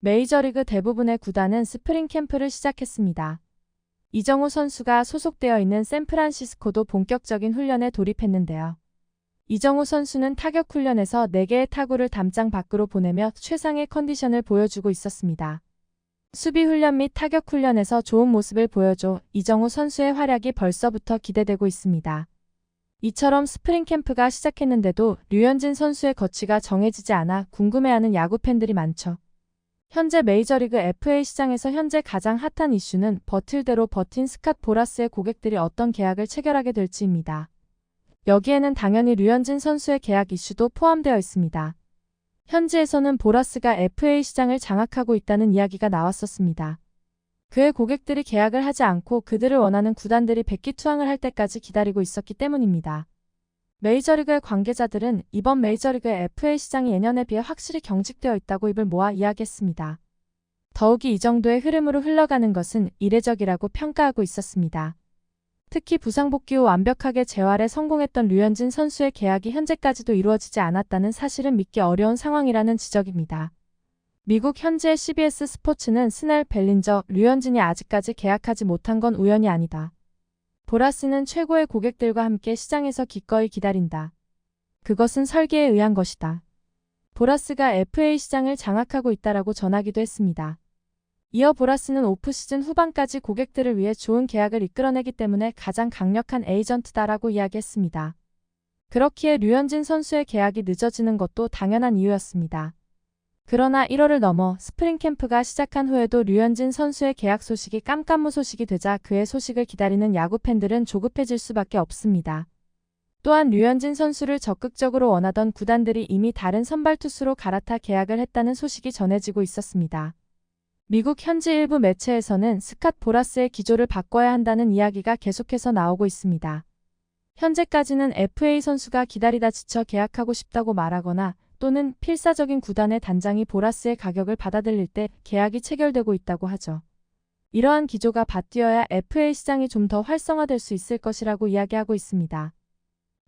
메이저리그 대부분의 구단은 스프링 캠프를 시작했습니다. 이정우 선수가 소속되어 있는 샌프란시스코도 본격적인 훈련에 돌입했는데요. 이정우 선수는 타격 훈련에서 4개의 타구를 담장 밖으로 보내며 최상의 컨디션을 보여주고 있었습니다. 수비 훈련 및 타격 훈련에서 좋은 모습을 보여줘 이정우 선수의 활약이 벌써부터 기대되고 있습니다. 이처럼 스프링 캠프가 시작했는데도 류현진 선수의 거취가 정해지지 않아 궁금해하는 야구 팬들이 많죠. 현재 메이저리그 FA 시장에서 현재 가장 핫한 이슈는 버틸 대로 버틴 스캇 보라스의 고객들이 어떤 계약을 체결하게 될지입니다. 여기에는 당연히 류현진 선수의 계약 이슈도 포함되어 있습니다. 현지에서는 보라스가 FA 시장을 장악하고 있다는 이야기가 나왔었습니다. 그의 고객들이 계약을 하지 않고 그들을 원하는 구단들이 백기투항을 할 때까지 기다리고 있었기 때문입니다. 메이저리그의 관계자들은 이번 메이저리그의 FA 시장이 예년에 비해 확실히 경직되어 있다고 입을 모아 이야기했습니다. 더욱이 이 정도의 흐름으로 흘러가는 것은 이례적이라고 평가하고 있었습니다. 특히 부상 복귀 후 완벽하게 재활에 성공했던 류현진 선수의 계약이 현재까지도 이루어지지 않았다는 사실은 믿기 어려운 상황이라는 지적입니다. 미국 현지의 CBS 스포츠는 스넬 벨린저, 류현진이 아직까지 계약하지 못한 건 우연이 아니다. 보라스는 최고의 고객들과 함께 시장에서 기꺼이 기다린다. 그것은 설계에 의한 것이다. 보라스가 FA 시장을 장악하고 있다라고 전하기도 했습니다. 이어 보라스는 오프시즌 후반까지 고객들을 위해 좋은 계약을 이끌어내기 때문에 가장 강력한 에이전트다라고 이야기했습니다. 그렇기에 류현진 선수의 계약이 늦어지는 것도 당연한 이유였습니다. 그러나 1월을 넘어 스프링 캠프가 시작한 후에도 류현진 선수의 계약 소식이 깜깜무소식이 되자 그의 소식을 기다리는 야구 팬들은 조급해질 수밖에 없습니다. 또한 류현진 선수를 적극적으로 원하던 구단들이 이미 다른 선발 투수로 갈아타 계약을 했다는 소식이 전해지고 있었습니다. 미국 현지 일부 매체에서는 스캇 보라스의 기조를 바꿔야 한다는 이야기가 계속해서 나오고 있습니다. 현재까지는 FA 선수가 기다리다 지쳐 계약하고 싶다고 말하거나 또는 필사적인 구단의 단장이 보라스의 가격을 받아들일 때 계약이 체결되고 있다고 하죠. 이러한 기조가 바뀌어야 FA 시장이 좀 더 활성화될 수 있을 것이라고 이야기하고 있습니다.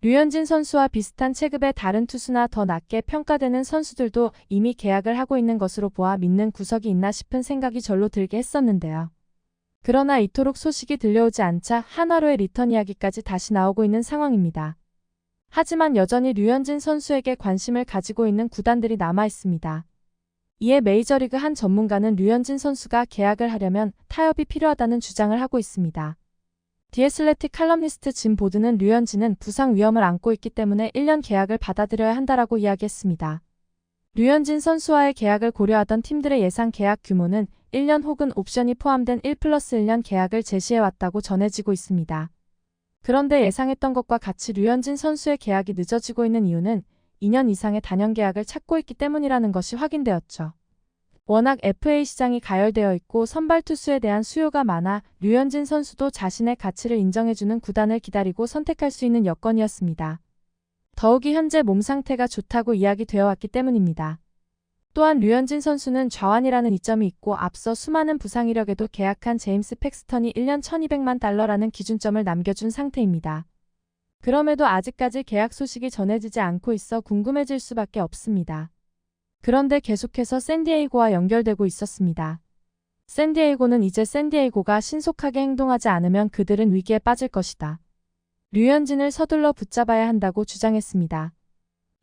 류현진 선수와 비슷한 체급의 다른 투수나 더 낮게 평가되는 선수들도 이미 계약을 하고 있는 것으로 보아 믿는 구석이 있나 싶은 생각이 절로 들게 했었는데요. 그러나 이토록 소식이 들려오지 않자 한화로의 리턴 이야기까지 다시 나오고 있는 상황입니다. 하지만 여전히 류현진 선수에게 관심을 가지고 있는 구단들이 남아 있습니다. 이에 메이저리그 한 전문가는 류현진 선수가 계약을 하려면 타협이 필요하다는 주장을 하고 있습니다. 디애슬레틱 칼럼니스트 짐 보드는 류현진은 부상 위험을 안고 있기 때문에 1년 계약을 받아들여야 한다라고 이야기했습니다. 류현진 선수와의 계약을 고려하던 팀들의 예상 계약 규모는 1년 혹은 옵션이 포함된 1+1년 계약을 제시해왔다고 전해지고 있습니다. 그런데 예상했던 것과 같이 류현진 선수의 계약이 늦어지고 있는 이유는 2년 이상의 단연 계약을 찾고 있기 때문이라는 것이 확인되었죠. 워낙 FA 시장이 가열되어 있고 선발 투수에 대한 수요가 많아 류현진 선수도 자신의 가치를 인정해주는 구단을 기다리고 선택할 수 있는 여건이었습니다. 더욱이 현재 몸 상태가 좋다고 이야기되어 왔기 때문입니다. 또한 류현진 선수는 좌완이라는 이점이 있고 앞서 수많은 부상 이력에도 계약한 제임스 팩스턴이 1년 1200만 달러라는 기준점을 남겨준 상태입니다. 그럼에도 아직까지 계약 소식이 전해지지 않고 있어 궁금해질 수밖에 없습니다. 그런데 계속해서 샌디에이고와 연결되고 있었습니다. 샌디에이고는 이제 샌디에이고가 신속하게 행동하지 않으면 그들은 위기에 빠질 것이다. 류현진을 서둘러 붙잡아야 한다고 주장했습니다.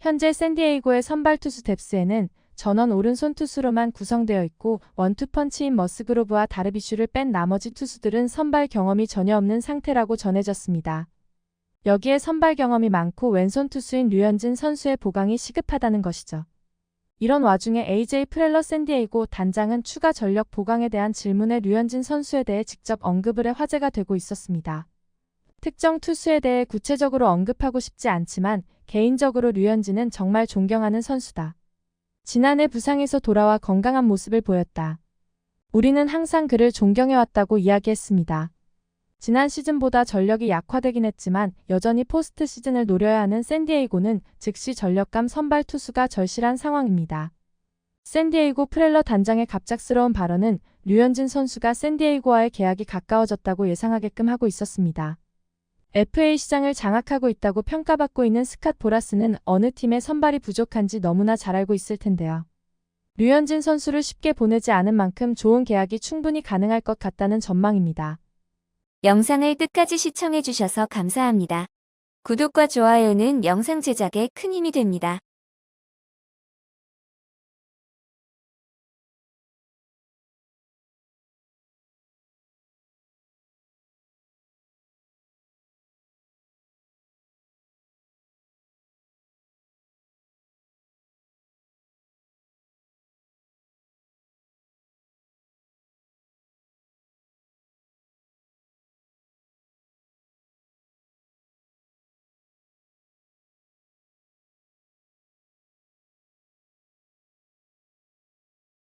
현재 샌디에이고의 선발 투수 뎁스에는 전원 오른손 투수로만 구성되어 있고 원투펀치인 머스그로브와 다르비슈를 뺀 나머지 투수들은 선발 경험이 전혀 없는 상태라고 전해졌습니다. 여기에 선발 경험이 많고 왼손 투수인 류현진 선수의 보강이 시급하다는 것이죠. 이런 와중에 AJ 프렐러 샌디에이고 단장은 추가 전력 보강에 대한 질문에 류현진 선수에 대해 직접 언급을 해 화제가 되고 있었습니다. 특정 투수에 대해 구체적으로 언급하고 싶지 않지만 개인적으로 류현진은 정말 존경하는 선수다. 지난해 부상에서 돌아와 건강한 모습을 보였다. 우리는 항상 그를 존경해왔다고 이야기했습니다. 지난 시즌보다 전력이 약화되긴 했지만 여전히 포스트 시즌을 노려야 하는 샌디에이고는 즉시 전력감 선발 투수가 절실한 상황입니다. 샌디에이고 프렐러 단장의 갑작스러운 발언은 류현진 선수가 샌디에이고와의 계약이 가까워졌다고 예상하게끔 하고 있었습니다. FA 시장을 장악하고 있다고 평가받고 있는 스캇 보라스는 어느 팀의 선발이 부족한지 너무나 잘 알고 있을 텐데요. 류현진 선수를 쉽게 보내지 않은 만큼 좋은 계약이 충분히 가능할 것 같다는 전망입니다. 영상을 끝까지 시청해주셔서 감사합니다. 구독과 좋아요는 영상 제작에 큰 힘이 됩니다.